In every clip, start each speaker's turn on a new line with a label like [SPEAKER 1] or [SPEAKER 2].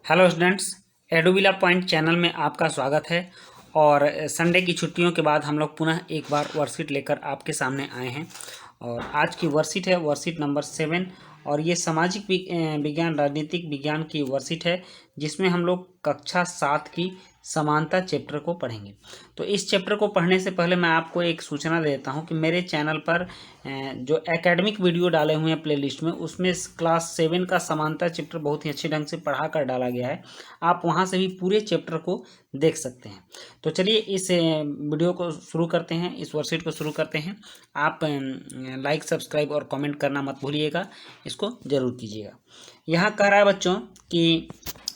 [SPEAKER 1] Hello students, एडोबिला point channel में आपका स्वागत है। और संडे की छुट्टियों के बाद हम लोग पुनः एक बार वर्कशीट लेकर आपके सामने आए हैं। और आज की वर्कशीट है वर्कशीट नंबर 7 और ये सामाजिक विज्ञान राजनीतिक विज्ञान की वर्कशीट है, जिसमें हम लोग कक्षा 7 की समानता चैप्टर को पढ़ेंगे। तो इस चैप्टर को पढ़ने से पहले मैं आपको एक सूचना देता हूं कि मेरे चैनल पर जो एकेडमिक वीडियो डाले हुए हैं प्लेलिस्ट में, उसमें क्लास 7 का समानता चैप्टर बहुत ही अच्छे ढंग से पढ़ा कर डाला गया है। आप वहां से भी पूरे चैप्टर को देख सकते हैं। तो चलिए इस वीडियो को शुरू करते हैं, इस वर्कशीट को शुरू करते हैं। आप लाइक, सब्सक्राइब और कमेंट करना मत भूलिएगा, इसको ज़रूर कीजिएगा। यहाँ कह रहा है बच्चों कि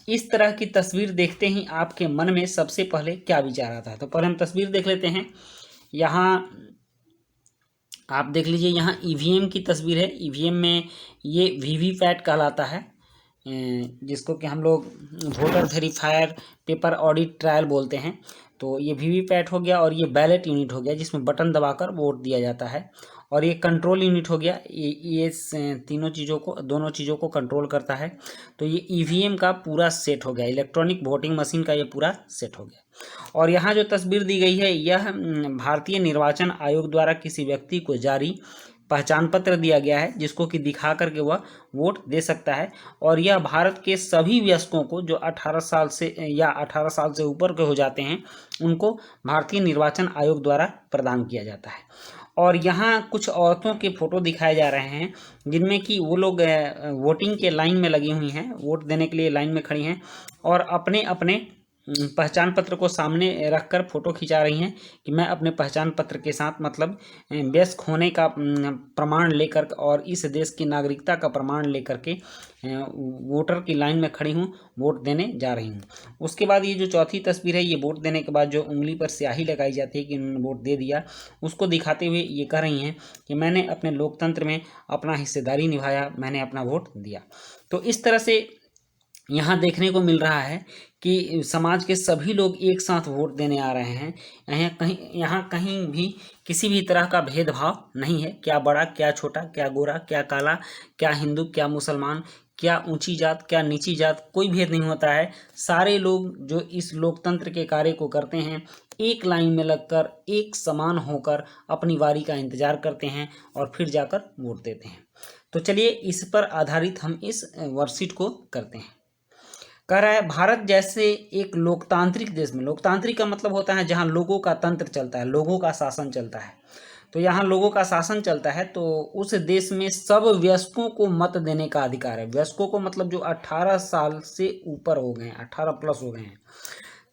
[SPEAKER 1] इस तरह की तस्वीर देखते ही आपके मन में सबसे पहले क्या विचार आता है। तो पहले हम तस्वीर देख लेते हैं। यहाँ आप देख लीजिए, यहाँ ईवीएम की तस्वीर है। ईवीएम में ये वीवीपैट कहलाता है, जिसको कि हम लोग voter verifier paper audit trial बोलते हैं। तो ये वीवीपैट हो गया और ये बैलेट यूनिट हो गया, जिसमें बटन दबाकर वोट दिया जाता है। और ये कंट्रोल यूनिट हो गया, ये दोनों चीज़ों को कंट्रोल करता है। तो ये ईवीएम का पूरा सेट हो गया, इलेक्ट्रॉनिक वोटिंग मशीन का ये पूरा सेट हो गया। और यहाँ जो तस्वीर दी गई है, यह भारतीय निर्वाचन आयोग द्वारा किसी व्यक्ति को जारी पहचान पत्र दिया गया है, जिसको कि दिखा करके वह वोट दे सकता है। और यह भारत के सभी वयस्कों को जो 18 साल से या 18 साल से ऊपर के हो जाते हैं, उनको भारतीय निर्वाचन आयोग द्वारा प्रदान किया जाता है। और यहाँ कुछ औरतों के फोटो दिखाए जा रहे हैं, जिनमें कि वो लोग वोटिंग के लाइन में लगी हुई हैं, वोट देने के लिए लाइन में खड़ी हैं और अपने अपने पहचान पत्र को सामने रखकर फोटो खिंचा रही हैं कि मैं अपने पहचान पत्र के साथ, मतलब वयस्क होने का प्रमाण लेकर और इस देश की नागरिकता का प्रमाण लेकर के वोटर की लाइन में खड़ी हूँ, वोट देने जा रही हूँ। उसके बाद ये जो चौथी तस्वीर है, ये वोट देने के बाद जो उंगली पर स्याही लगाई जाती है कि उन्होंने वोट दे दिया, उसको दिखाते हुए ये कह रही हैं कि मैंने अपने लोकतंत्र में अपना हिस्सेदारी निभाया, मैंने अपना वोट दिया। तो इस तरह से यहाँ देखने को मिल रहा है कि समाज के सभी लोग एक साथ वोट देने आ रहे हैं। यहाँ कहीं भी किसी भी तरह का भेदभाव नहीं है, क्या बड़ा क्या छोटा, क्या गोरा क्या काला, क्या हिंदू क्या मुसलमान, क्या ऊंची जात क्या नीची जात, कोई भेद नहीं होता है। सारे लोग जो इस लोकतंत्र के कार्य को करते हैं, एक लाइन में लगकर एक समान होकर अपनी बारी का इंतजार करते हैं और फिर जाकर वोट देते हैं। तो चलिए इस पर आधारित हम इस वर्कशीट को करते हैं। कह रहा है, भारत जैसे एक लोकतांत्रिक देश में, लोकतांत्रिक का मतलब होता है जहां लोगों का तंत्र चलता है, लोगों का शासन चलता है। तो यहाँ लोगों का शासन चलता है, तो उस देश में सब वयस्कों को मत देने का अधिकार है। वयस्कों को मतलब जो 18 साल से ऊपर हो गए हैं, 18 प्लस हो गए हैं,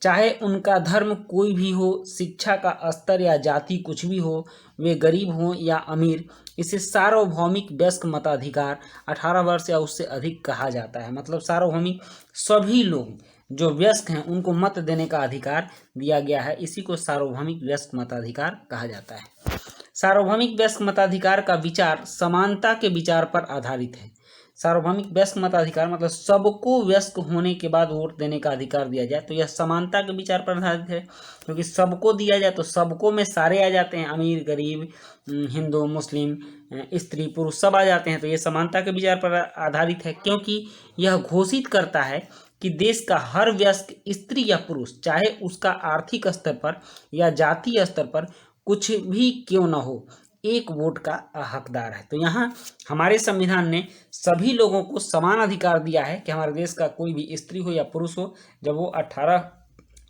[SPEAKER 1] चाहे उनका धर्म कोई भी हो, शिक्षा का स्तर या जाति कुछ भी हो, वे गरीब हों या अमीर, इसे सार्वभौमिक वयस्क मताधिकार 18 वर्ष या उससे अधिक कहा जाता है। मतलब सार्वभौमिक, सभी लोग जो वयस्क हैं उनको मत देने का अधिकार दिया गया है, इसी को सार्वभौमिक वयस्क मताधिकार कहा जाता है। सार्वभौमिक वयस्क मताधिकार का विचार समानता के विचार पर आधारित है। सार्वभौमिक वयस्क मताधिकार मतलब सबको वयस्क होने के बाद वोट देने का अधिकार दिया जाए, तो यह समानता के विचार पर आधारित है, क्योंकि सबको दिया जाए तो सबको में सारे आ जाते हैं, अमीर गरीब, हिंदू मुस्लिम, स्त्री पुरुष सब आ जाते हैं। तो ये समानता के विचार पर आधारित है, क्योंकि यह घोषित करता है कि देश का हर वयस्क स्त्री या पुरुष, चाहे उसका आर्थिक स्तर पर या जातीय स्तर पर कुछ भी क्यों न हो, एक वोट का हकदार है। तो यहाँ हमारे संविधान ने सभी लोगों को समान अधिकार दिया है कि हमारे देश का कोई भी स्त्री हो या पुरुष हो, जब वो 18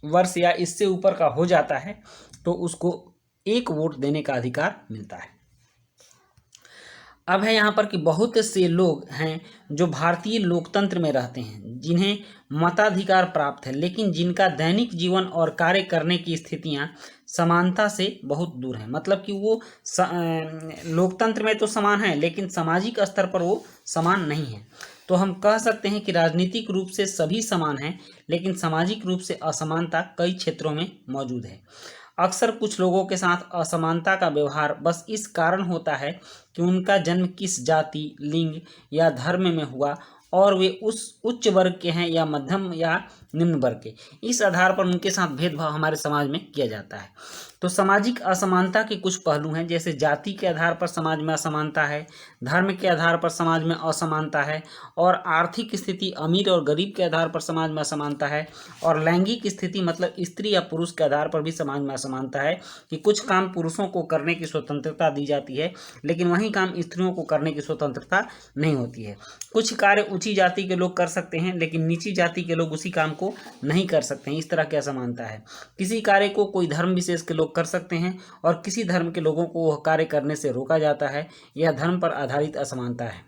[SPEAKER 1] वर्ष या इससे ऊपर का हो जाता है तो उसको एक वोट देने का अधिकार मिलता है। अब है यहाँ पर कि बहुत से लोग हैं जो भारतीय लोकतंत्र में रहते हैं, जिन्हें मताधिकार प्राप्त है, लेकिन जिनका दैनिक जीवन और कार्य करने की स्थितियाँ समानता से बहुत दूर हैं। मतलब कि वो लोकतंत्र में तो समान है, लेकिन सामाजिक स्तर पर वो समान नहीं है। तो हम कह सकते हैं कि राजनीतिक रूप से सभी समान हैं, लेकिन सामाजिक रूप से असमानता कई क्षेत्रों में मौजूद है। अक्सर कुछ लोगों के साथ असमानता का व्यवहार बस इस कारण होता है कि उनका जन्म किस जाति, लिंग या धर्म में हुआ और वे उस उच्च वर्ग के हैं या मध्यम या निम्न वर्ग के, इस आधार पर उनके साथ भेदभाव हमारे समाज में किया जाता है। तो सामाजिक असमानता के कुछ पहलू हैं, जैसे जाति के आधार पर समाज में असमानता है, धर्म के आधार पर समाज में असमानता है, और आर्थिक स्थिति अमीर और गरीब के आधार पर समाज में असमानता है, और लैंगिक स्थिति मतलब स्त्री या पुरुष के आधार पर भी समाज में असमानता है कि कुछ काम पुरुषों को करने की स्वतंत्रता दी जाती है लेकिन वही काम स्त्रियों को करने की स्वतंत्रता नहीं होती है। कुछ कार्य ऊंची जाति के लोग कर सकते हैं लेकिन नीची जाति के लोग उसी काम को नहीं कर सकते हैं, इस तरह की असमानता है। किसी कार्य को कोई धर्म विशेष के लोग कर सकते हैं और किसी धर्म के लोगों को वह कार्य करने से रोका जाता है, यह धर्म पर आधारित असमानता है।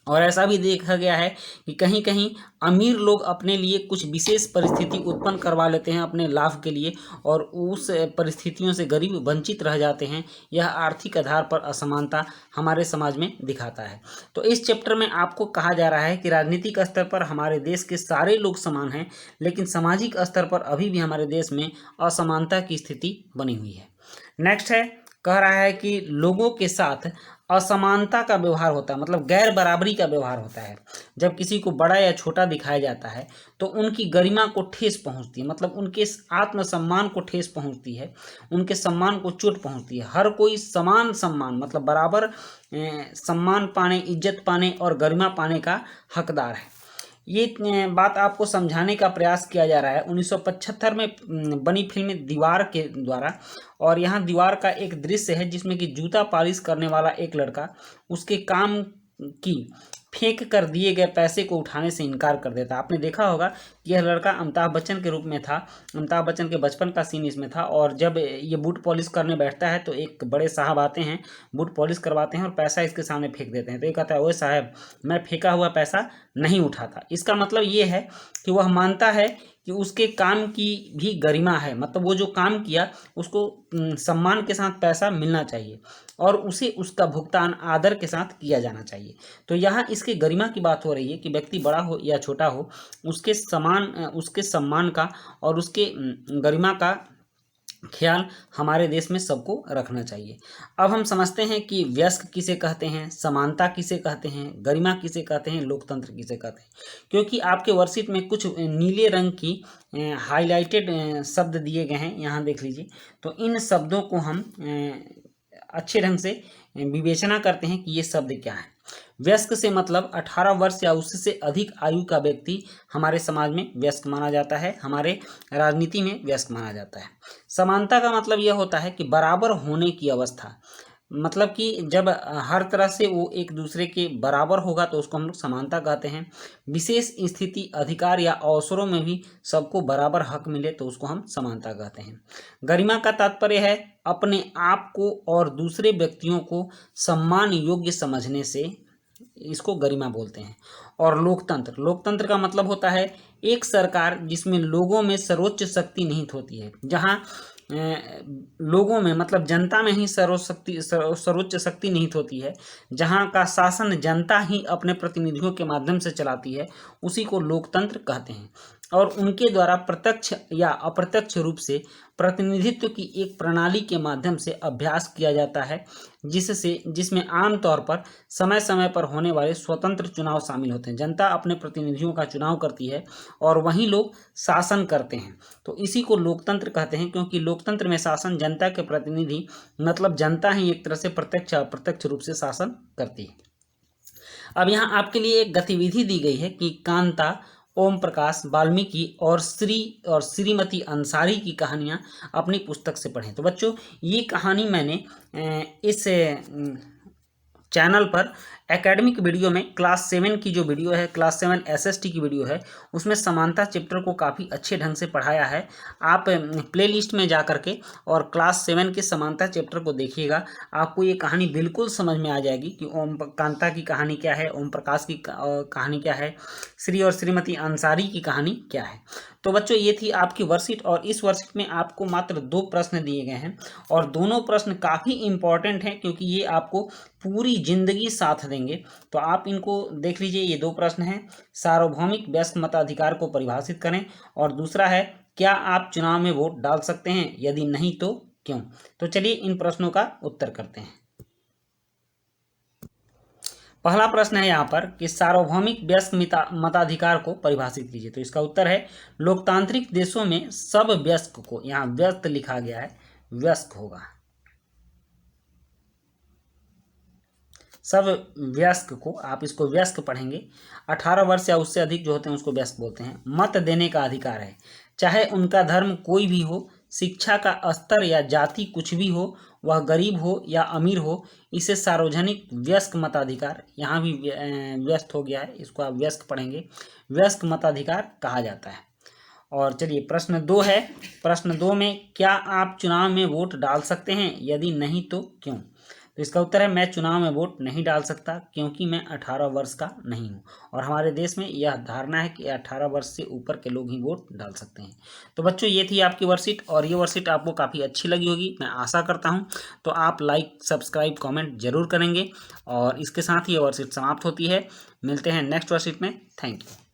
[SPEAKER 1] और ऐसा भी देखा गया है कि कहीं कहीं अमीर लोग अपने लिए कुछ विशेष परिस्थिति उत्पन्न करवा लेते हैं अपने लाभ के लिए, और उस परिस्थितियों से गरीब वंचित रह जाते हैं। यह आर्थिक आधार पर असमानता हमारे समाज में दिखाता है। तो इस चैप्टर में आपको कहा जा रहा है कि राजनीतिक स्तर पर हमारे देश के सारे लोग समान हैं, लेकिन सामाजिक स्तर पर अभी भी हमारे देश में असमानता की स्थिति बनी हुई है। नेक्स्ट है, कह रहा है कि लोगों के साथ असमानता का व्यवहार होता है, मतलब गैर बराबरी का व्यवहार होता है। जब किसी को बड़ा या छोटा दिखाया जाता है तो उनकी गरिमा को ठेस पहुंचती है, मतलब उनके आत्मसम्मान को ठेस पहुंचती है, उनके सम्मान को चोट पहुंचती है। हर कोई समान सम्मान मतलब बराबर सम्मान पाने, इज्जत पाने और गरिमा पाने का हकदार है। ये बात आपको समझाने का प्रयास किया जा रहा है 1975 में बनी फिल्म दीवार के द्वारा। और यहाँ दीवार का एक दृश्य है जिसमें कि जूता पॉलिश करने वाला एक लड़का उसके काम की फेंक कर दिए गए पैसे को उठाने से इनकार कर देता। आपने देखा होगा कि यह लड़का अमिताभ बच्चन के रूप में था, अमिताभ बच्चन के बचपन का सीन इसमें था। और जब ये बूट पॉलिश करने बैठता है तो एक बड़े साहब आते हैं, बूट पॉलिश करवाते हैं और पैसा इसके सामने फेंक देते हैं। तो ये कहता है, ओए साहब, मैं फेंका हुआ पैसा नहीं उठाता। इसका मतलब ये है कि वह मानता है कि उसके काम की भी गरिमा है, मतलब वो जो काम किया उसको सम्मान के साथ पैसा मिलना चाहिए और उसे उसका भुगतान आदर के साथ किया जाना चाहिए। तो यहाँ इसके गरिमा की बात हो रही है कि व्यक्ति बड़ा हो या छोटा हो, उसके उसके सम्मान का और उसके गरिमा का ख्याल हमारे देश में सबको रखना चाहिए। अब हम समझते हैं कि वयस्क किसे कहते हैं, समानता किसे कहते हैं, गरिमा किसे कहते हैं, लोकतंत्र किसे कहते हैं। क्योंकि आपके वर्कशीट में कुछ नीले रंग की हाईलाइटेड शब्द दिए गए हैं, यहाँ देख लीजिए। तो इन शब्दों को हम अच्छे ढंग से विवेचना करते हैं कि ये शब्द क्या है। वयस्क से मतलब 18 वर्ष या उससे अधिक आयु का व्यक्ति हमारे समाज में वयस्क माना जाता है, हमारे राजनीति में वयस्क माना जाता है। समानता का मतलब यह होता है कि बराबर होने की अवस्था, मतलब कि जब हर तरह से वो एक दूसरे के बराबर होगा तो उसको हम लोग समानता कहते हैं। विशेष स्थिति, अधिकार या अवसरों में भी सबको बराबर हक मिले तो उसको हम समानता कहते हैं। गरिमा का तात्पर्य है अपने आप को और दूसरे व्यक्तियों को सम्मान योग्य समझने से, इसको गरिमा बोलते हैं। और लोकतंत्र, लोकतंत्र का मतलब होता है एक सरकार जिसमें लोगों में सर्वोच्च शक्ति निहित होती है, जहाँ लोगों में मतलब जनता में ही सर्वोच्च शक्ति निहित होती है, जहाँ का शासन जनता ही अपने प्रतिनिधियों के माध्यम से चलाती है, उसी को लोकतंत्र कहते हैं। और उनके द्वारा प्रत्यक्ष या अप्रत्यक्ष रूप से प्रतिनिधित्व की एक प्रणाली के माध्यम से अभ्यास किया जाता है, जिसमें आमतौर पर समय समय पर होने वाले स्वतंत्र चुनाव शामिल होते हैं। जनता अपने प्रतिनिधियों का चुनाव करती है और वही लोग शासन करते हैं, तो इसी को लोकतंत्र कहते हैं। क्योंकि लोकतंत्र में शासन जनता के प्रतिनिधि मतलब जनता ही एक तरह से प्रत्यक्ष अप्रत्यक्ष रूप से शासन करती है। अब यहाँ आपके लिए एक गतिविधि दी गई है कि कांता, ओम प्रकाश, वाल्मीकि और श्रीमती अंसारी की कहानियाँ अपनी पुस्तक से पढ़ें। तो बच्चों, ये कहानी मैंने इस चैनल पर एकेडमिक वीडियो में क्लास 7 की जो वीडियो है, क्लास 7 एसएसटी की वीडियो है, उसमें समानता चैप्टर को काफ़ी अच्छे ढंग से पढ़ाया है। आप प्लेलिस्ट में जा कर के और क्लास 7 के समानता चैप्टर को देखिएगा, आपको ये कहानी बिल्कुल समझ में आ जाएगी कि ओम कांता की कहानी क्या है, ओम प्रकाश की कहानी क्या है, श्री और श्रीमती अंसारी की कहानी क्या है। तो बच्चों, ये थी आपकी वर्कशीट और इस वर्कशीट में आपको मात्र 2 प्रश्न दिए गए हैं और दोनों प्रश्न काफ़ी इंपॉर्टेंट हैं क्योंकि ये आपको पूरी जिंदगी साथ देंगे। तो आप इनको देख लीजिए। ये 2 प्रश्न हैं। सार्वभौमिक वयस्क मताधिकार को परिभाषित करें और दूसरा है, क्या आप चुनाव में वोट डाल सकते हैं, यदि नहीं तो क्यों। तो चलिए इन प्रश्नों का उत्तर करते हैं। पहला प्रश्न है यहाँ पर कि सार्वभौमिक व्यस्क मताधिकार को परिभाषित कीजिए। तो इसका उत्तर है लोकतांत्रिक देशों में सब व्यस्क को, यहाँ व्यस्त लिखा गया है, व्यस्क होगा, सब व्यस्क को, आप इसको व्यस्क पढ़ेंगे, 18 वर्ष या उससे अधिक जो होते हैं उसको व्यस्क बोलते हैं, मत देने का अधिकार है, चाहे उनका धर्म कोई भी हो, शिक्षा का स्तर या जाति कुछ भी हो, वह गरीब हो या अमीर हो, इसे सार्वजनिक व्यस्क मताधिकार, यहाँ भी व्यस्त हो गया है, इसको आप व्यस्क पढ़ेंगे, व्यस्क मताधिकार कहा जाता है। और चलिए प्रश्न 2 है। प्रश्न 2 में, क्या आप चुनाव में वोट डाल सकते हैं, यदि नहीं तो क्यों? तो इसका उत्तर है मैं चुनाव में वोट नहीं डाल सकता क्योंकि मैं 18 वर्ष का नहीं हूँ, और हमारे देश में यह धारणा है कि 18 वर्ष से ऊपर के लोग ही वोट डाल सकते हैं। तो बच्चों ये थी आपकी वर्कशीट, और ये वर्कशीट आपको काफ़ी अच्छी लगी होगी, मैं आशा करता हूँ। तो आप लाइक, सब्सक्राइब, कॉमेंट जरूर करेंगे, और इसके साथ ही ये वर्कशीट समाप्त होती है। मिलते हैं नेक्स्ट वर्कशीट में। Thank you.